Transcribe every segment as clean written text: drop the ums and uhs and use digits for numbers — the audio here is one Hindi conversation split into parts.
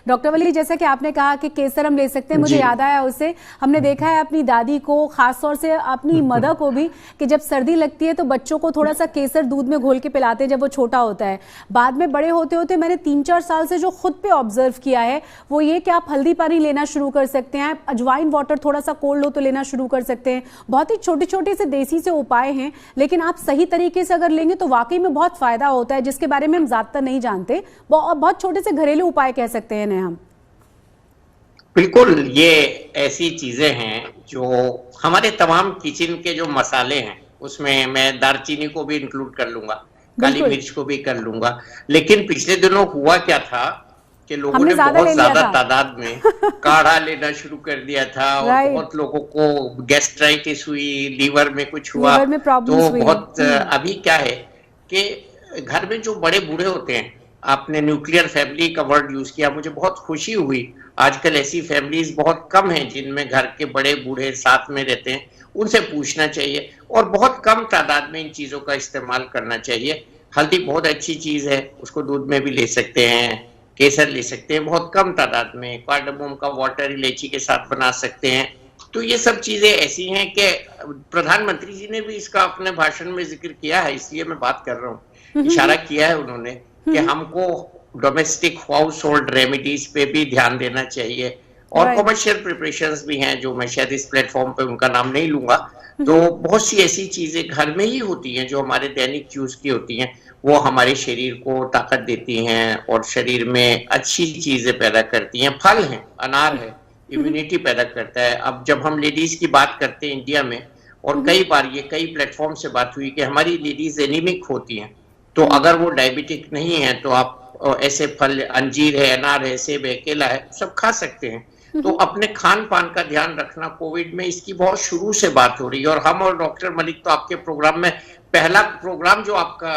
डॉक्टर वली, जैसा कि आपने कहा कि केसर हम ले सकते हैं, मुझे याद आया उससे, हमने देखा है अपनी दादी को, खासतौर से अपनी मदर को भी, कि जब सर्दी लगती है तो बच्चों को थोड़ा सा केसर दूध में घोल के पिलाते हैं जब वो छोटा होता है। बाद में बड़े होते होते मैंने 3-4 साल से जो खुद पे ऑब्जर्व किया है वो ये कि आप हल्दी पानी लेना शुरू कर सकते हैं, अजवाइन वाटर थोड़ा सा कोल्ड हो तो लेना शुरू कर सकते हैं। बहुत ही छोटे छोटे से देसी से उपाय हैं, लेकिन आप सही तरीके से अगर लेंगे तो वाकई में बहुत फायदा होता है, जिसके बारे में हम ज्यादातर नहीं जानते। बहुत छोटे से घरेलू उपाय कह सकते हैं इन्हें हम। बिल्कुल, ये ऐसी चीजें हैं जो हमारे तमाम किचन के जो मसाले हैं उसमें मैं दालचीनी को भी इंक्लूड कर लूंगा, काली मिर्च को भी कर लूंगा। लेकिन पिछले दिनों हुआ क्या था कि लोगों ने बहुत ज्यादा तादाद में काढ़ा लेना शुरू कर दिया था और बहुत लोगों को गैस्ट्राइटिस हुई, लीवर में कुछ हुआ। तो बहुत अभी क्या है कि घर में जो बड़े बूढ़े होते हैं, आपने न्यूक्लियर फैमिली का वर्ड यूज किया, मुझे बहुत खुशी हुई। आजकल ऐसी फैमिलीज बहुत कम हैं जिनमें घर के बड़े बूढ़े साथ में रहते हैं, उनसे पूछना चाहिए और बहुत कम तादाद में इन चीजों का इस्तेमाल करना चाहिए। हल्दी बहुत अच्छी चीज है, उसको दूध में भी ले सकते हैं, केसर ले सकते हैं बहुत कम तादाद में, कार्डामोम का वाटर इलायची के साथ बना सकते हैं। तो ये सब चीजें ऐसी हैं कि प्रधानमंत्री जी ने भी इसका अपने भाषण में जिक्र किया है, इसलिए मैं बात कर रहा हूँ। इशारा किया है उन्होंने कि हमको डोमेस्टिक हाउस होल्ड रेमेडीज पे भी ध्यान देना चाहिए और कमर्शियल प्रिपरेशंस भी हैं जो मैं शायद इस प्लेटफॉर्म पे उनका नाम नहीं लूंगा। तो बहुत सी ऐसी चीजें घर में ही होती हैं जो हमारे दैनिक यूज की होती हैं, वो हमारे शरीर को ताकत देती हैं और शरीर में अच्छी चीजें पैदा करती हैं। फल हैं, अनार है, इम्यूनिटी पैदा करता है। अब जब हम लेडीज की बात करते हैं इंडिया में, और कई बार ये कई प्लेटफॉर्म से बात हुई कि हमारी लेडीज एनीमिक होती हैं, तो अगर वो डायबिटिक नहीं है तो आप ऐसे फल, अंजीर है, अनार है, सेब है, केला है, सब खा सकते हैं। तो अपने खान पान का ध्यान रखना, कोविड में इसकी बहुत शुरू से बात हो रही है। और हम और डॉक्टर मलिक तो आपके प्रोग्राम में, पहला प्रोग्राम जो आपका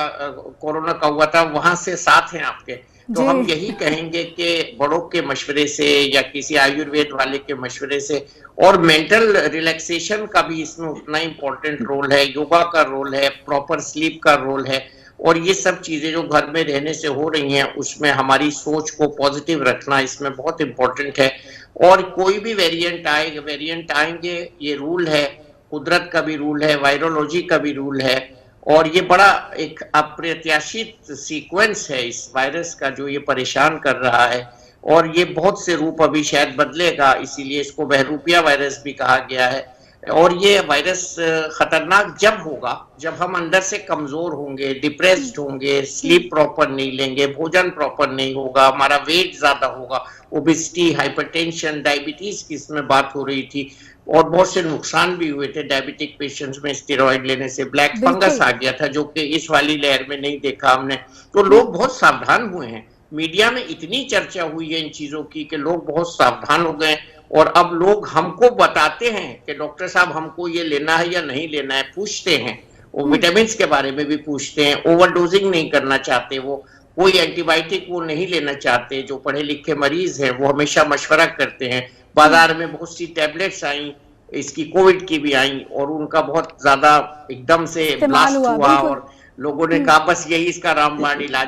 कोरोना का हुआ था वहां से साथ हैं आपके, तो हम यही कहेंगे कि बड़ों के मशवरे से या किसी आयुर्वेद वाले के मशवरे से, और मेंटल रिलैक्सेशन का भी इसमें उतना इम्पोर्टेंट रोल है, योगा का रोल है, प्रॉपर स्लीप का रोल है, और ये सब चीजें जो घर में रहने से हो रही हैं उसमें हमारी सोच को पॉजिटिव रखना इसमें बहुत इम्पोर्टेंट है। और कोई भी वेरिएंट आएंगे, ये रूल है, कुदरत का भी रूल है, वायरोलॉजी का भी रूल है, और ये बड़ा एक अप्रत्याशित सीक्वेंस है इस वायरस का जो ये परेशान कर रहा है, और ये बहुत से रूप अभी शायद बदलेगा, इसीलिए इसको बहरूपिया वायरस भी कहा गया है। और ये वायरस खतरनाक जब होगा जब हम अंदर से कमजोर होंगे, डिप्रेस्ड होंगे, स्लीप प्रॉपर नहीं लेंगे, भोजन प्रॉपर नहीं होगा, हमारा वेट ज्यादा होगा, ओबेसिटी, हाइपरटेंशन, डायबिटीज की इसमें बात हो रही थी, और बहुत से नुकसान भी हुए थे डायबिटिक पेशेंट्स में स्टेरॉइड लेने से। ब्लैक फंगस आ गया था जो कि इस वाली लहर में नहीं देखा हमने। तो लोग बहुत सावधान हुए हैं, मीडिया में इतनी चर्चा हुई है इन चीजों की कि लोग बहुत सावधान हो गए, और अब लोग हमको बताते हैं कि डॉक्टर साहब हमको ये लेना है या नहीं लेना है, पूछते हैं, वो विटामिन के बारे में भी पूछते हैं, ओवरडोजिंग नहीं करना चाहते, वो कोई एंटीबायोटिक वो नहीं लेना चाहते। जो पढ़े लिखे मरीज हैं वो हमेशा मशवरा करते हैं। बाजार में बहुत सी टैबलेट्स आई, इसकी कोविड की भी आई, और उनका बहुत ज्यादा एकदम से ब्लास्ट हुआ और लोगों ने कहा बस यही इसका रामबाण इलाज